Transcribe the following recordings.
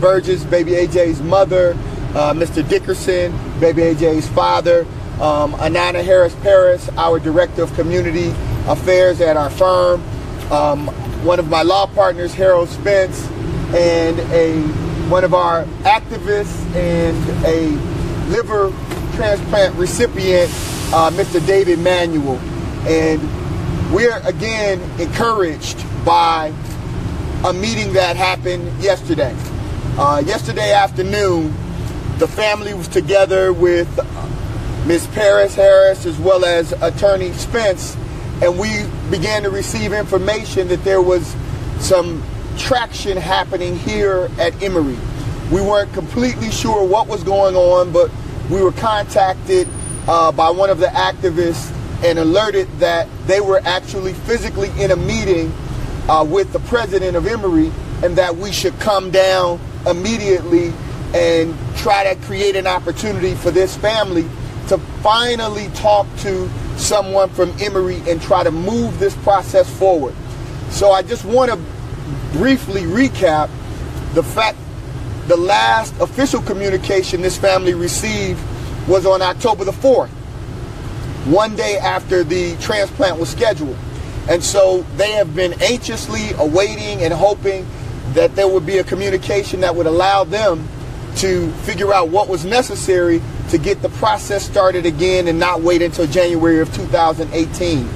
Burgess, Baby A.J.'s mother, Mr. Dickerson, Baby A.J.'s father, Anana Harris-Paris, our Director of Community Affairs at our firm, one of my law partners, Harold Spence, and one of our activists and a liver transplant recipient, Mr. David Manuel. And we're again encouraged by a meeting that happened yesterday. Yesterday afternoon, the family was together with Ms. Paris Harris as well as Attorney Spence, and we began to receive information that there was some traction happening here at Emory. We weren't completely sure what was going on, but we were contacted by one of the activists and alerted that they were actually physically in a meeting with the president of Emory, and that we should come down immediately and try to create an opportunity for this family to finally talk to someone from Emory and try to move this process forward. So I just want to briefly recap the fact the last official communication this family received was on October the 4th, one day after the transplant was scheduled. And so they have been anxiously awaiting and hoping that there would be a communication that would allow them to figure out what was necessary to get the process started again and not wait until January of 2018.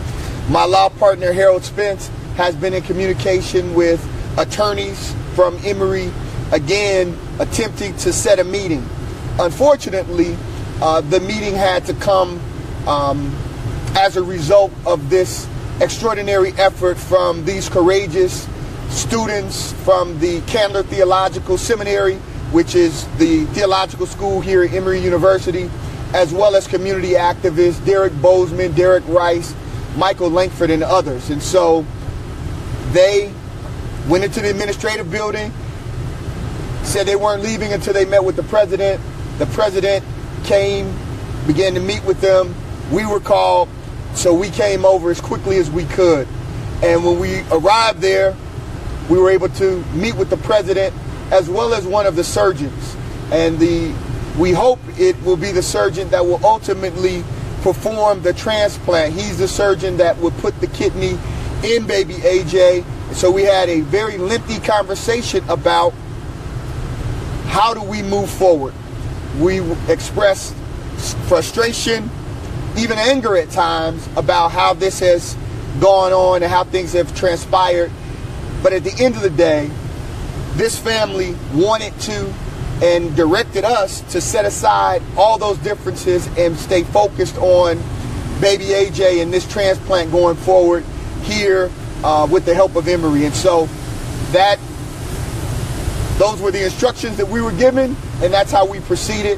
My law partner, Harold Spence, has been in communication with attorneys from Emory, again, attempting to set a meeting. Unfortunately, the meeting had to come as a result of this extraordinary effort from these courageous students from the Candler Theological Seminary, which is the theological school here at Emory University, as well as community activists Derek Bozeman, Derek Rice, Michael Langford, and others. And so they went into the administrative building, said they weren't leaving until they met with the president. The president came, began to meet with them. We were called, so we came over as quickly as we could. And when we arrived there, we were able to meet with the president as well as one of the surgeons. And we hope it will be the surgeon that will ultimately perform the transplant. He's the surgeon that would put the kidney in Baby A.J. So we had a very lengthy conversation about how do we move forward. We expressed frustration, even anger at times, about how this has gone on and how things have transpired. But at the end of the day, this family wanted to and directed us to set aside all those differences and stay focused on Baby A.J. and this transplant going forward here with the help of Emory. And so those were the instructions that we were given, and that's how we proceeded.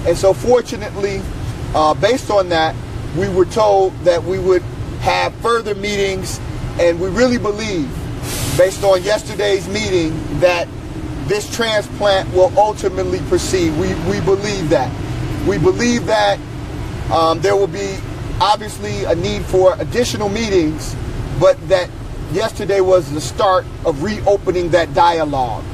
And so fortunately, based on that, we were told that we would have further meetings, and we really believe, based on yesterday's meeting, that this transplant will ultimately proceed. We believe that. We believe that there will be obviously a need for additional meetings, but that yesterday was the start of reopening that dialogue.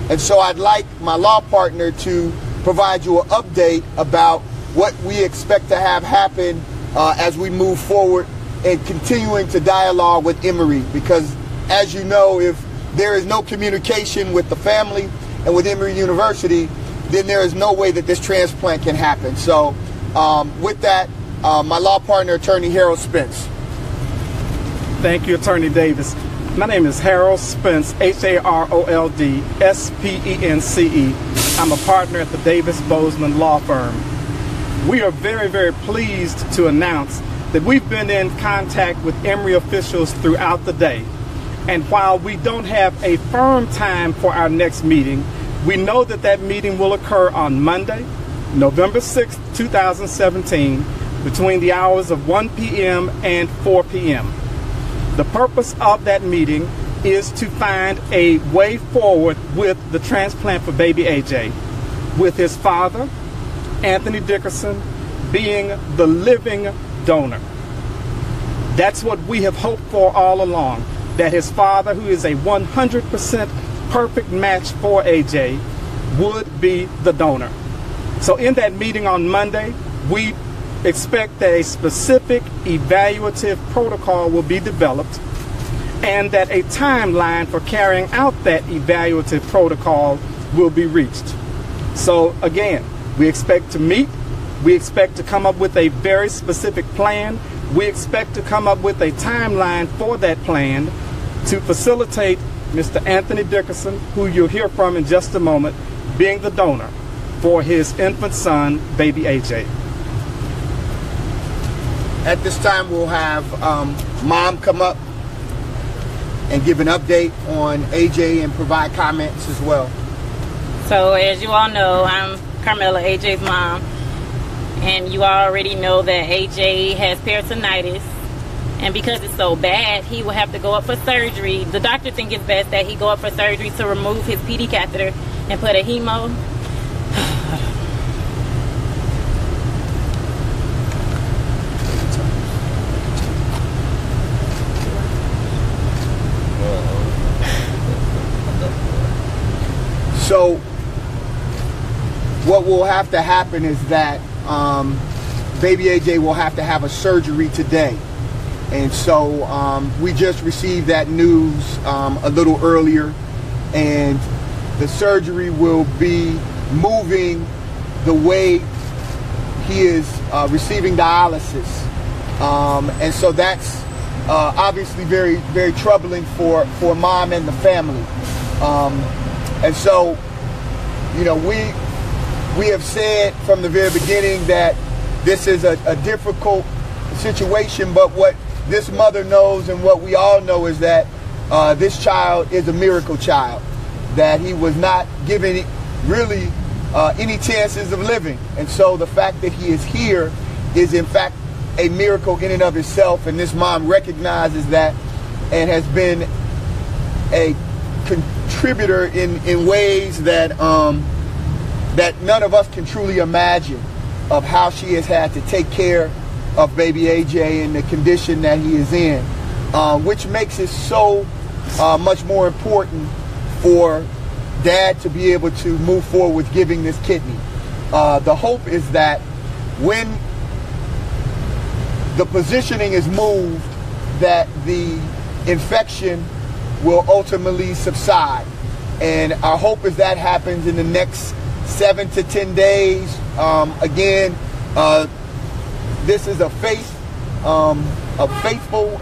And so I'd like my law partner to provide you an update about what we expect to have happen as we move forward and continuing to dialogue with Emory, because as you know, if there is no communication with the family and with Emory University, then there is no way that this transplant can happen. So with that, my law partner, Attorney Harold Spence. Thank you, Attorney Davis. My name is Harold Spence, Harold Spence. I'm a partner at the Davis Bozeman Law Firm. We are very, very pleased to announce that we've been in contact with Emory officials throughout the day. And while we don't have a firm time for our next meeting, we know that that meeting will occur on Monday, November 6th, 2017, between the hours of 1 p.m. and 4 p.m. The purpose of that meeting is to find a way forward with the transplant for Baby A.J., with his father, Anthony Dickerson, being the living donor. That's what we have hoped for all along, that his father, who is a 100% perfect match for A.J., would be the donor. So in that meeting on Monday, we expect that a specific evaluative protocol will be developed and that a timeline for carrying out that evaluative protocol will be reached. So again, we expect to meet, we expect to come up with a very specific plan, we expect to come up with a timeline for that plan to facilitate Mr. Anthony Dickerson, who you'll hear from in just a moment, being the donor for his infant son, Baby A.J. At this time, we'll have Mom come up and give an update on AJ and provide comments as well. So as you all know, I'm Carmela, AJ's mom, and you already know that AJ has peritonitis, and because it's so bad, he will have to go up for surgery. The doctor thinks it's best that he go up for surgery to remove his PD catheter and put a hemo. So what will have to happen is that Baby AJ will have to have a surgery today. And so we just received that news a little earlier, and the surgery will be moving the way he is receiving dialysis. And so that's obviously very, very troubling for Mom and the family. And so, you know, we have said from the very beginning that this is a difficult situation, but what this mother knows and what we all know is that this child is a miracle child, that he was not given really any chances of living. And so the fact that he is here is in fact a miracle in and of itself, and this mom recognizes that and has been a contributor in ways that that none of us can truly imagine, of how she has had to take care of Baby AJ in the condition that he is in, which makes it so much more important for Dad to be able to move forward with giving this kidney. The hope is that when the positioning is moved, that the infection will ultimately subside. And our hope is that happens in the next 7 to 10 days. Again, this is a faithful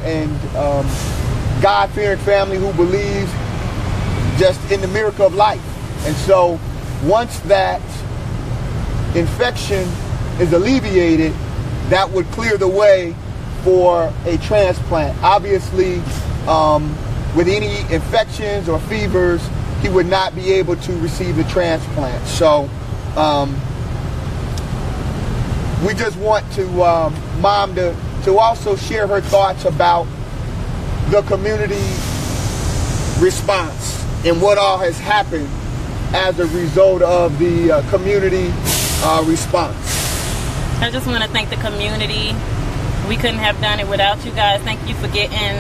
and God-fearing family who believes just in the miracle of life. And so once that infection is alleviated, that would clear the way for a transplant. Obviously, with any infections or fevers, he would not be able to receive the transplant. So we just want to Mom to also share her thoughts about the community response and what all has happened as a result of the community response. I just want to thank the community. We couldn't have done it without you guys. Thank you for getting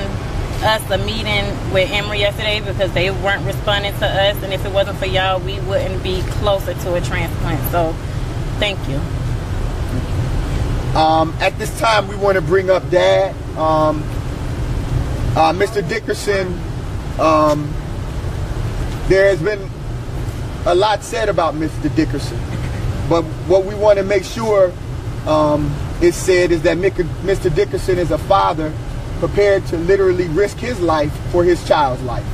us a meeting with Emory yesterday, because they weren't responding to us, and if it wasn't for y'all, we wouldn't be closer to a transplant. So thank you. At this time, we want to bring up Dad. Mr. Dickerson, there has been a lot said about Mr. Dickerson, but what we want to make sure is said is that Mr. Dickerson is a father prepared to literally risk his life for his child's life.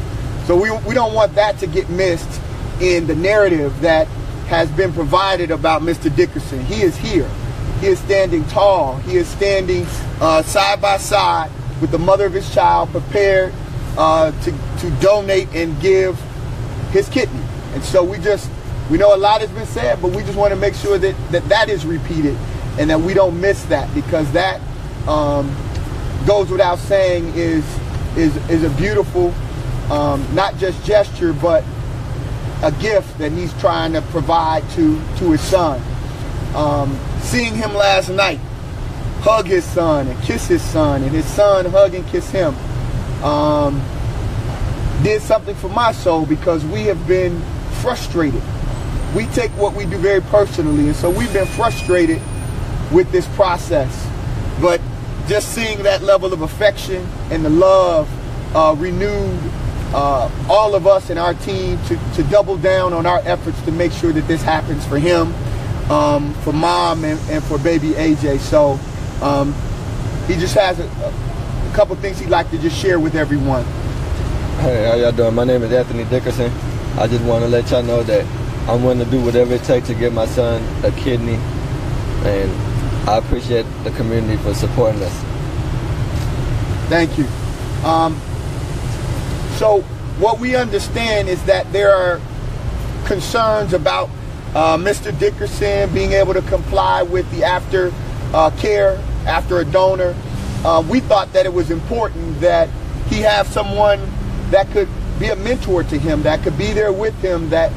So we don't want that to get missed in the narrative that has been provided about Mr. Dickerson. He is here. He is standing tall. He is standing side by side with the mother of his child, prepared to donate and give his kidney. And so we know a lot has been said, but we just want to make sure that is repeated and that we don't miss that, because that goes without saying is a beautiful, not just gesture, but a gift that he's trying to provide to his son. Seeing him last night hug his son and kiss his son, and his son hug and kiss him, did something for my soul, because we have been frustrated we take what we do very personally, and so we've been frustrated with this process. But just seeing that level of affection and the love renewed all of us and our team to double down on our efforts to make sure that this happens for him, for Mom, and for baby AJ. So he just has a couple things he'd like to just share with everyone. Hey, how y'all doing? My name is Anthony Dickerson. I just want to let y'all know that I'm willing to do whatever it takes to get my son a kidney, and I appreciate the community for supporting us. Thank you. So what we understand is that there are concerns about Mr. Dickerson being able to comply with the after care after a donor. We thought that it was important that he have someone that could be a mentor to him, that could be there with him, that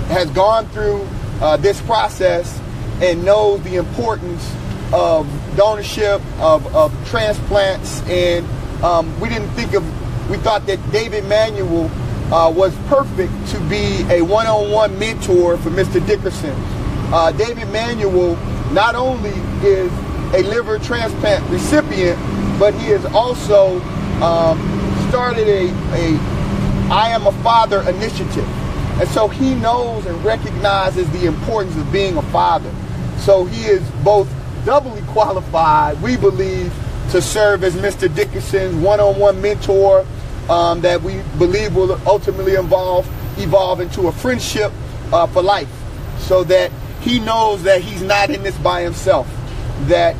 has gone through this process and knows the importance of donorship, of transplants. And we thought that David Manuel was perfect to be a one-on-one mentor for Mr. Dickerson. David Manuel not only is a liver transplant recipient, but he has also started a I Am a Father initiative. And so he knows and recognizes the importance of being a father. So he is both doubly qualified, we believe, to serve as Mr. Dickerson's one-on-one mentor that we believe will ultimately evolve into a friendship for life, so that he knows that he's not in this by himself, that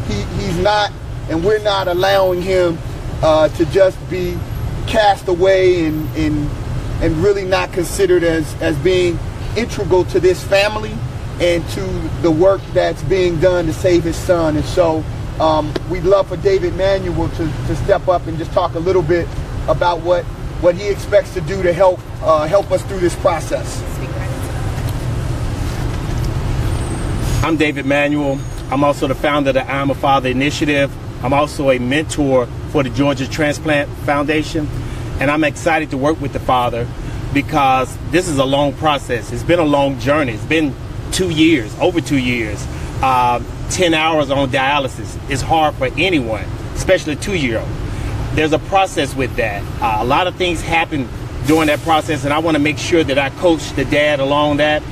he's not, and we're not allowing him to just be cast away and really not considered as being integral to this family and to the work that's being done to save his son. And so we'd love for David Manuel to step up and just talk a little bit about what he expects to do to help us through this process. I'm David Manuel. I'm also the founder of the I'm a Father initiative. I'm also a mentor for the Georgia Transplant Foundation, and I'm excited to work with the father because this is a long process. It's been a long journey. It's been 2 years, over 2 years. 10 hours on dialysis is hard for anyone, especially a 2-year-old. There's a process with that. A lot of things happen during that process, and I want to make sure that I coach the dad along that,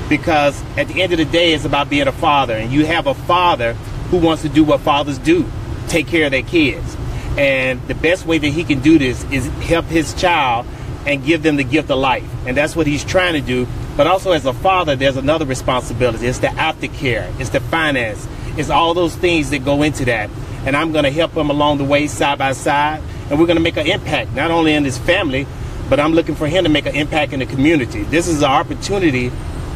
because at the end of the day, it's about being a father, and you have a father who wants to do what fathers do, take care of their kids. And the best way that he can do this is help his child and give them the gift of life. And that's what he's trying to do. But also as a father, there's another responsibility. It's the aftercare, it's the finance, it's all those things that go into that. And I'm gonna help him along the way, side by side. And we're gonna make an impact, not only in his family, but I'm looking for him to make an impact in the community. This is an opportunity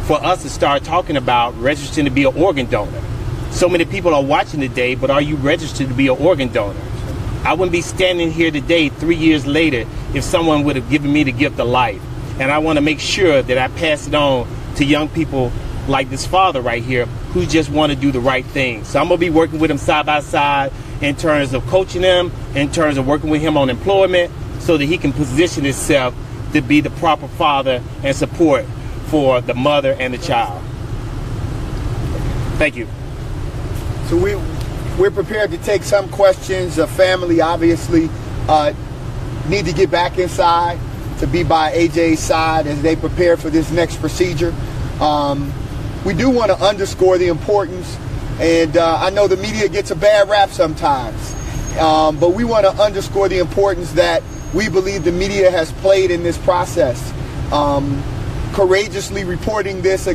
for us to start talking about registering to be an organ donor. So many people are watching today, but are you registered to be an organ donor? I wouldn't be standing here today 3 years later if someone would have given me the gift of life. And I want to make sure that I pass it on to young people like this father right here who just want to do the right thing. So I'm going to be working with him side by side in terms of coaching him, in terms of working with him on employment, so that he can position himself to be the proper father and support for the mother and the child. Thank you. So we're prepared to take some questions. The family obviously need to get back inside to be by AJ's side as they prepare for this next procedure. We do want to underscore the importance, and I know the media gets a bad rap sometimes, but we want to underscore the importance that we believe the media has played in this process, courageously reporting this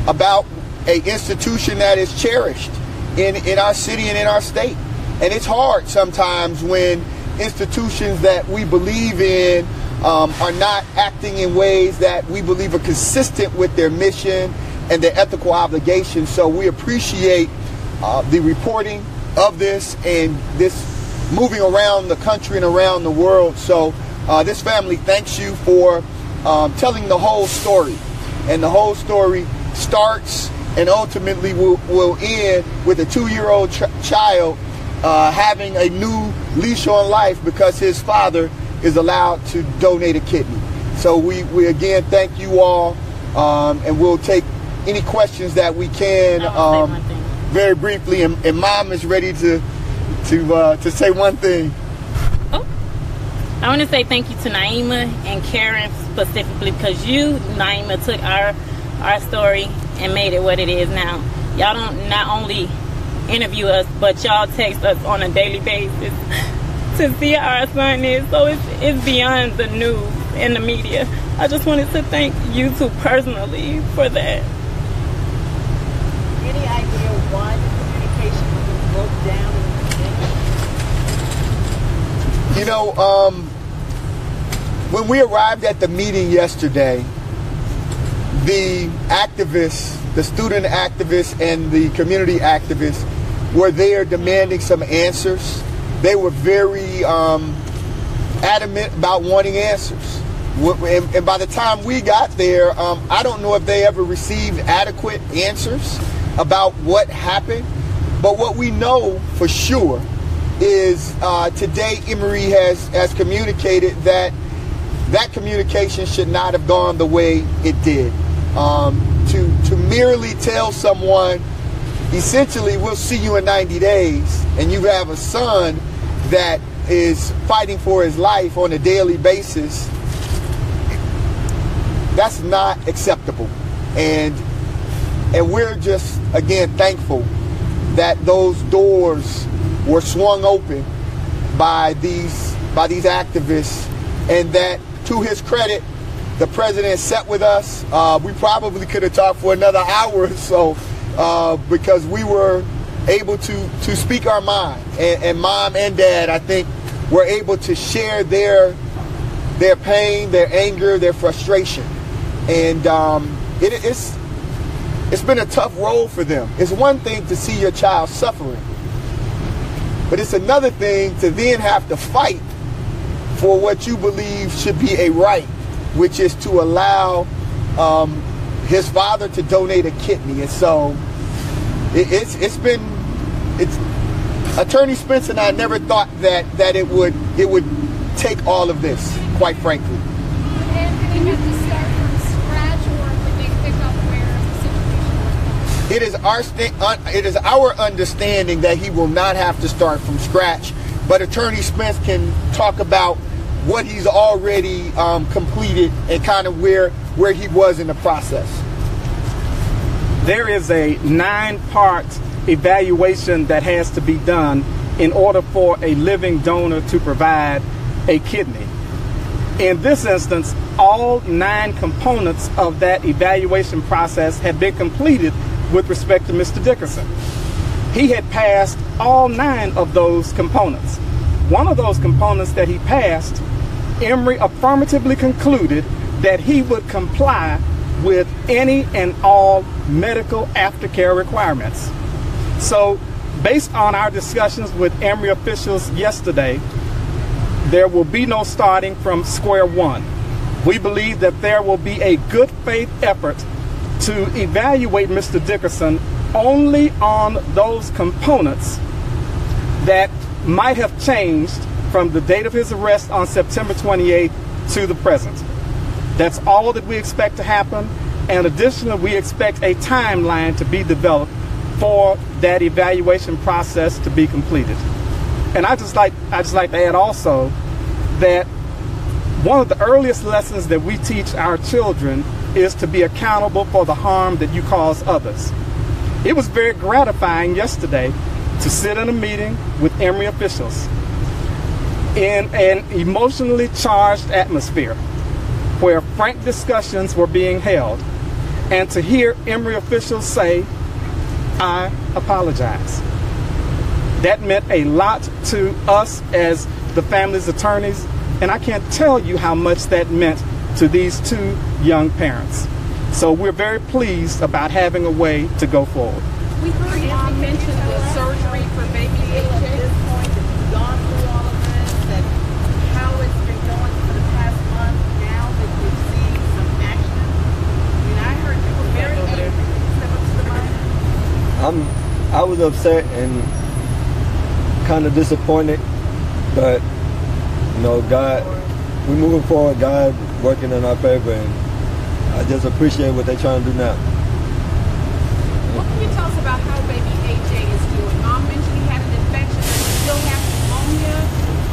about an institution that is cherished in our city and in our state. And it's hard sometimes when institutions that we believe in are not acting in ways that we believe are consistent with their mission and their ethical obligations. So we appreciate the reporting of this and this moving around the country and around the world. So this family thanks you for telling the whole story. And the whole story starts and ultimately will end with a 2-year-old child having a new leash on life because his father is allowed to donate a kidney. So we again thank you all and we'll take any questions that we can very briefly. And Mom is ready to say one thing. Oh, I want to say thank you to Naima and Karen specifically, because you, Naima, took our story and made it what it is now. Y'all don't not only interview us, but y'all text us on a daily basis to see how our son is. So it's beyond the news and the media. I just wanted to thank you two personally for that. Any idea why the communication broke down in the beginning? You know, when we arrived at the meeting yesterday, the activists, the student activists and the community activists were there demanding some answers. They were very adamant about wanting answers. And by the time we got there, I don't know if they ever received adequate answers about what happened. But what we know for sure is today Emory has communicated that communication should not have gone the way it did. To merely tell someone, essentially, we'll see you in 90 days, and you have a son that is fighting for his life on a daily basis, that's not acceptable. And we're just, again, thankful that those doors were swung open by these activists, and that, to his credit, the president sat with us. We probably could have talked for another hour or so because we were able to speak our mind. And Mom and Dad, I think, were able to share their pain, their anger, their frustration. And it's been a tough road for them. It's one thing to see your child suffering, but it's another thing to then have to fight for what you believe should be a right, which is to allow his father to donate a kidney. And so it's Attorney Spence and I never thought that it would take all of this, quite frankly. And did you have to start from scratch, or did they pick up where the situation was? It is our understanding that he will not have to start from scratch, but Attorney Spence can talk about what he's already completed and kind of where he was in the process. There is a 9-part evaluation that has to be done in order for a living donor to provide a kidney. In this instance, all 9 components of that evaluation process had been completed with respect to Mr. Dickerson. He had passed all 9 of those components. One of those components that he passed, Emory affirmatively concluded that he would comply with any and all medical aftercare requirements. So, based on our discussions with Emory officials yesterday, there will be no starting from square one. We believe that there will be a good faith effort to evaluate Mr. Dickerson only on those components that might have changed from the date of his arrest on September 28th to the present. That's all that we expect to happen, and additionally, we expect a timeline to be developed for that evaluation process to be completed. And I just like to add also that one of the earliest lessons that we teach our children is to be accountable for the harm that you cause others. It was very gratifying yesterday to sit in a meeting with Emory officials in an emotionally charged atmosphere where frank discussions were being held, and to hear Emory officials say, "I apologize." That meant a lot to us as the family's attorneys, and I can't tell you how much that meant to these 2 young parents. So we're very pleased about having a way to go forward. We heard Mom mention the surgery for Baby A.J. At this point, that you've gone through all of this, that how it's been going for the past month now that you've seen some action. I mean, I heard you were very angry. Step up to the mic. I was upset and kind of disappointed, but God, we're moving forward. God working in our favor, and I just appreciate what they're trying to do now. What can you tell us about how baby A.J. is doing? Mom mentioned he had an infection, but he still has pneumonia.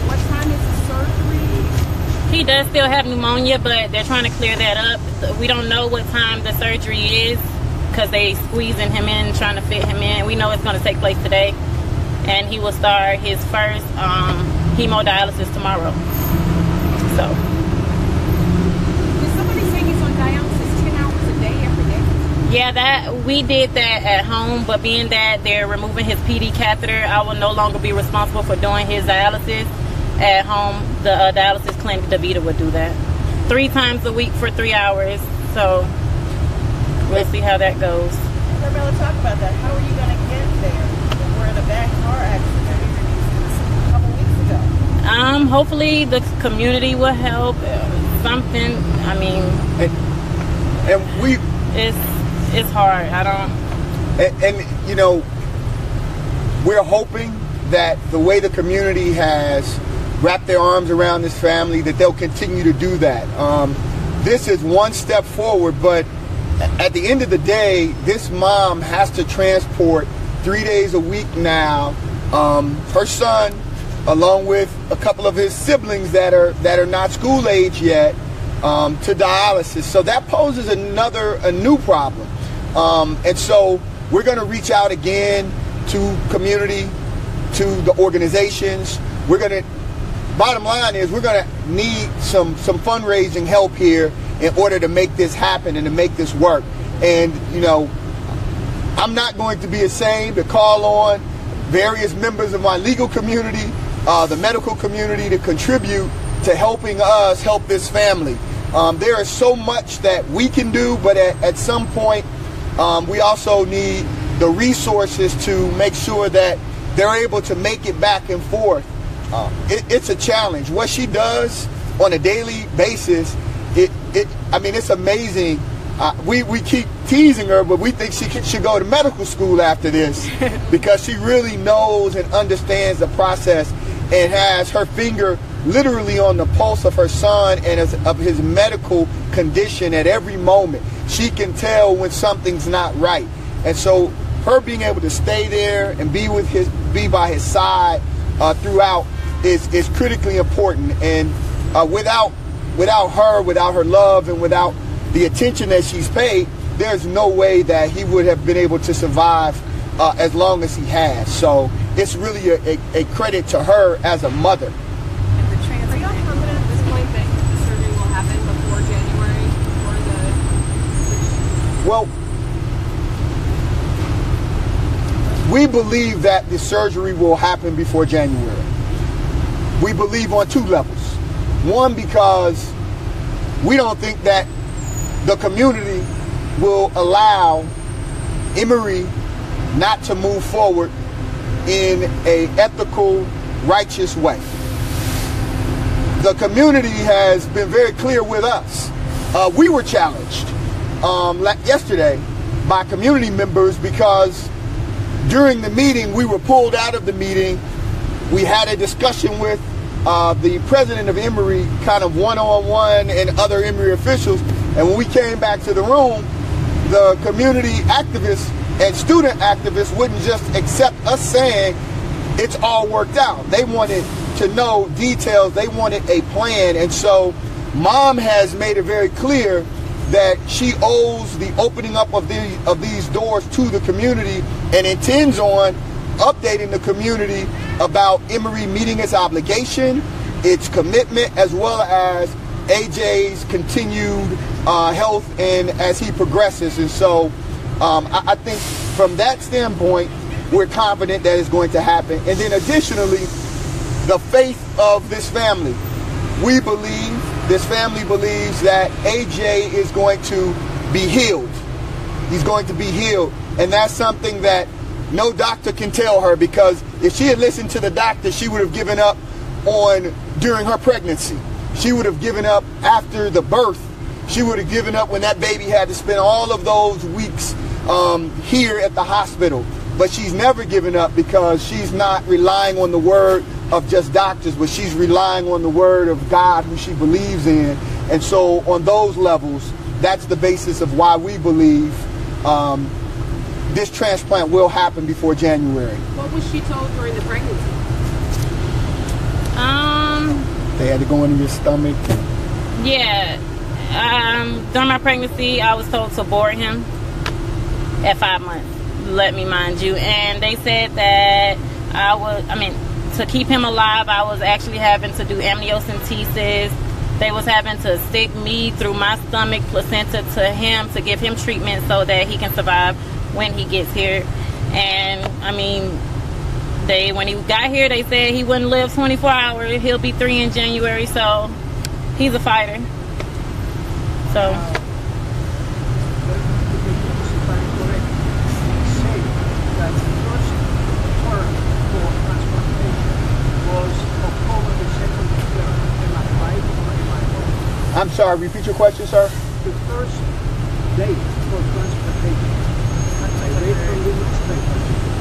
What time is the surgery? He does still have pneumonia, but they're trying to clear that up. We don't know what time the surgery is because they squeezing him in, trying to fit him in. We know it's going to take place today, and he will start his first hemodialysis tomorrow. So. Did somebody say he's on dialysis 10 hours a day every day? Yeah, we did that at home, but being that they're removing his PD catheter, I will no longer be responsible for doing his dialysis. At home, the dialysis clinic, DaVita, would do that 3 times a week for 3 hours. So we'll see how that goes. Carmela, talk about that. How are you going to get there? You were in a bad car accident a couple weeks ago. Hopefully the community will help. Something. I mean, and we. It's hard. I don't. And you know, we're hoping that the way the community has wrapped their arms around this family, that they'll continue to do that. This is one step forward, but at the end of the day, this mom has to transport 3 days a week now her son, along with a couple of his siblings that are not school age yet, to dialysis. So that poses a new problem. And so we're going to reach out again to community, to the organizations. Bottom line is we're going to need some fundraising help here in order to make this happen and to make this work. And, you know, I'm not going to be ashamed to call on various members of my legal community, the medical community, to contribute to helping us help this family. There is so much that we can do, but at some point, we also need the resources to make sure that they're able to make it back and forth. It's a challenge. What she does on a daily basis, I mean, it's amazing. We keep teasing her, but we think she should go to medical school after this because she really knows and understands the process and has her finger literally on the pulse of her son and of his medical condition at every moment. She can tell when something's not right. And so her being able to stay there and be by his side throughout is critically important. And without her love and without the attention that she's paid, there's no way that he would have been able to survive as long as he has. So it's really a credit to her as a mother. Are y'all confident at this point that the surgery will happen before January? Well, we believe that the surgery will happen before January. We believe on 2 levels. One, because we don't think that the community will allow Emory not to move forward in an ethical, righteous way. The community has been very clear with us. We were challenged yesterday by community members because during the meeting, we were pulled out of the meeting. We had a discussion with the president of Emory, kind of one-on-one, and other Emory officials. And when we came back to the room, the community activists and student activists wouldn't just accept us saying it's all worked out. They wanted to know details. They wanted a plan. And so Mom has made it very clear that she owes the opening up of these doors to the community and intends on updating the community about Emory meeting its obligation, its commitment, as well as AJ's continued health and as he progresses. And so I think from that standpoint, we're confident that it's going to happen. And then additionally, the faith of this family. This family believes that AJ is going to be healed. He's going to be healed. And that's something that no doctor can tell her, because if she had listened to the doctor, she would have given up during her pregnancy. She would have given up after the birth. She would have given up when that baby had to spend all of those weeks here at the hospital. But she's never given up because she's not relying on the word of just doctors, but she's relying on the word of God, who she believes in. And so on those levels, that's the basis of why we believe this transplant will happen before January. What was she told during the pregnancy? They had to go into your stomach. Yeah. During my pregnancy, I was told to abort him at 5 months. Let me mind you. And they said that to keep him alive, I was actually having to do amniocentesis. They was having to stick me through my stomach, placenta to him to give him treatment so that he can survive when he gets here. And I mean, when he got here, they said he wouldn't live 24 hours. He'll be 3 in January, so he's a fighter. So. I'm sorry, repeat your question, sir. The first date for transplantation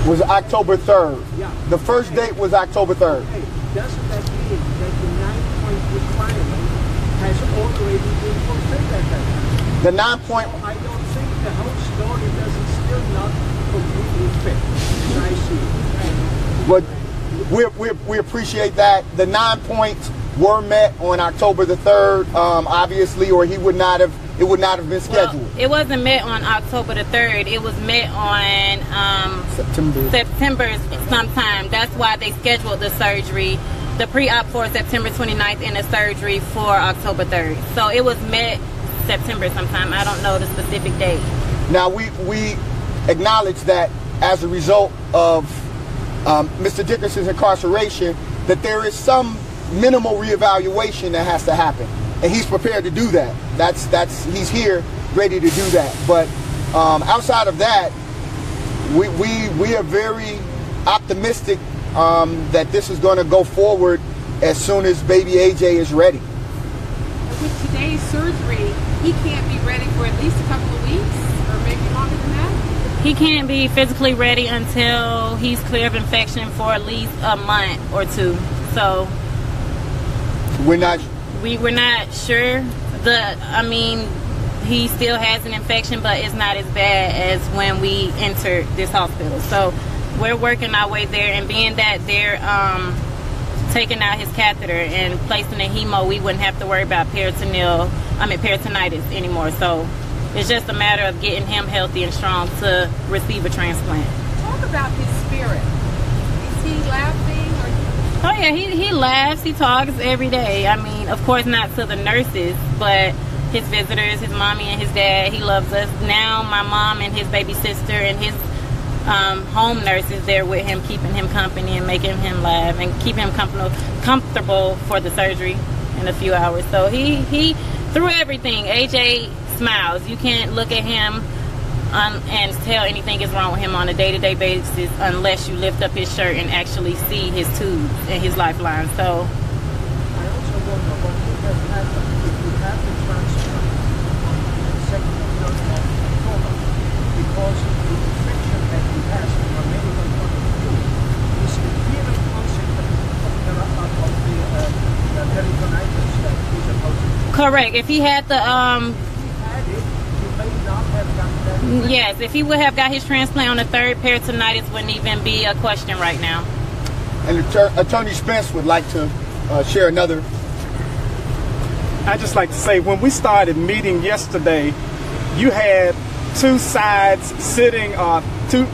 was October 3rd. Yeah. The first date was October 3rd. Okay. Doesn't that mean that the 9-point requirement has already been fulfilled at that time? The 9-point... So I don't think the whole story doesn't still not completely fit, as I see it. But we appreciate that. The 9 points were met on October the 3rd, obviously, or it would not have been scheduled. Well, it wasn't met on October the 3rd. It was met on September sometime. That's why they scheduled the surgery, the pre-op for September 29th and the surgery for October 3rd. So it was met September sometime. I don't know the specific date. Now, we acknowledge that as a result of Mr. Dickerson's incarceration, that there is some minimal reevaluation that has to happen, and he's prepared to do that. He's here ready to do that. But outside of that, we are very optimistic that this is going to go forward as soon as Baby AJ is ready. With today's surgery, he can't be ready for at least a couple of weeks, or maybe longer than that? He can't be physically ready until he's clear of infection for at least a month or 2. So we're not sure. He still has an infection, but it's not as bad as when we entered this hospital. So we're working our way there, and being that they're taking out his catheter and placing a hemo, we wouldn't have to worry about peritonitis anymore. So it's just a matter of getting him healthy and strong to receive a transplant. Talk about his spirit. Is he laughing? Oh yeah, he laughs, he talks every day. I mean, of course not to the nurses, but his visitors, his mommy and his dad, he loves us. Now my mom and his baby sister and his home nurse is there with him, keeping him company and making him laugh and keeping him comfortable for the surgery in a few hours. So he through everything, AJ smiles. You can't look at him and tell anything is wrong with him on a day-to-day basis unless you lift up his shirt and actually see his tubes and his lifeline. So I also wonder what would have happened if you had the transplant on the 2nd of October, because the infection that he has from a medical point of view is a direct consequence of the peritonitis that he's supposed to. Correct. If he had the yes, if he would have got his transplant on the 3rd, peritonitis wouldn't even be a question right now. And Attorney Spence would like to share another. I'd just like to say, when we started meeting yesterday, you had two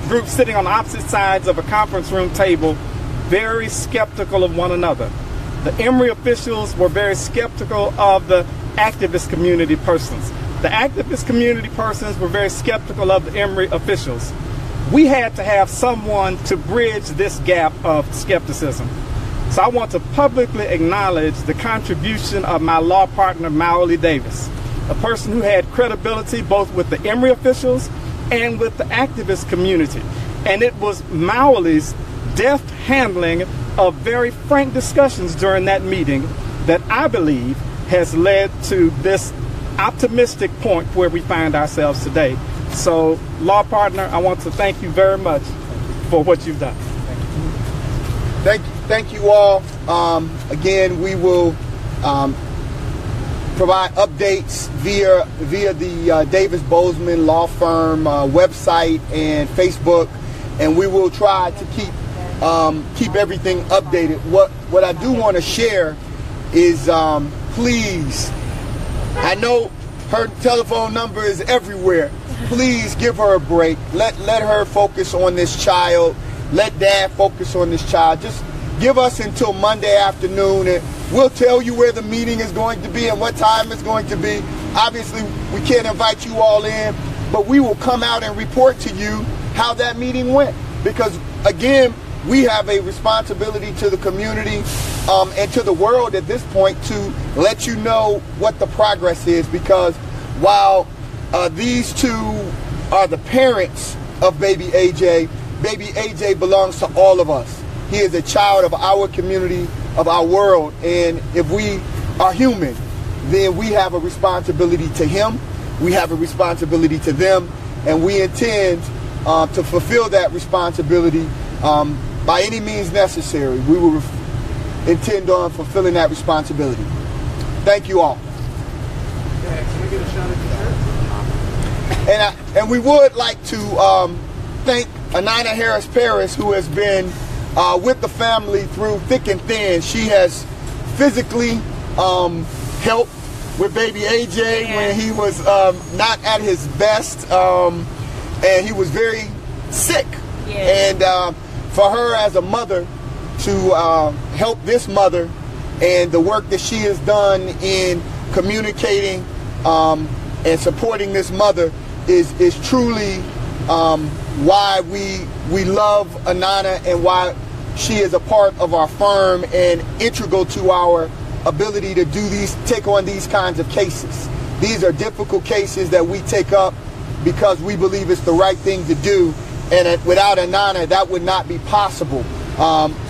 groups sitting on opposite sides of a conference room table, very skeptical of one another. The Emory officials were very skeptical of the activist community persons. The activist community persons were very skeptical of the Emory officials. We had to have someone to bridge this gap of skepticism. So I want to publicly acknowledge the contribution of my law partner, Maoli Davis, a person who had credibility both with the Emory officials and with the activist community. And it was Maoli's deft handling of very frank discussions during that meeting that I believe has led to this optimistic point where we find ourselves today. So, law partner, I want to thank you very much for what you've done. Thank you all. Again, we will provide updates via the Davis Bozeman Law Firm website and Facebook, and we will try to keep everything updated. What I do want to share is, please, I know her telephone number is everywhere. Please give her a break. Let her focus on this child. Let Dad focus on this child. Just give us until Monday afternoon, and we'll tell you where the meeting is going to be and what time it's going to be. Obviously, we can't invite you all in, but we will come out and report to you how that meeting went. Because, again, we have a responsibility to the community and to the world at this point to let you know what the progress is. Because while these two are the parents of Baby A.J., Baby A.J. belongs to all of us. He is a child of our community, of our world, and if we are human, then we have a responsibility to him, we have a responsibility to them, and we intend to fulfill that responsibility by any means necessary. We will intend on fulfilling that responsibility. Thank you all. And we would like to thank Anina Harris Paris, who has been with the family through thick and thin. She has physically helped with Baby A.J. when he was not at his best, and he was very sick. And for her as a mother to help this mother and the work that she has done in communicating and supporting this mother is truly why we love Anina and why she is a part of our firm and integral to our ability to take on these kinds of cases. These are difficult cases that we take up because we believe it's the right thing to do, and without Anina that would not be possible.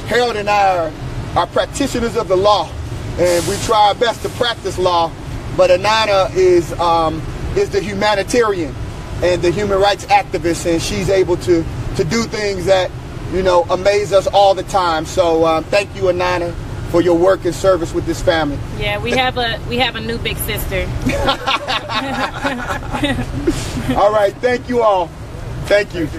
Harold and I are practitioners of the law, and we try our best to practice law, but Anina is the humanitarian and the human rights activist, and she's able to do things that, you know, amaze us all the time. So thank you, Anina, for your work and service with this family. Yeah, we have a new big sister. All right, thank you all. Thank you.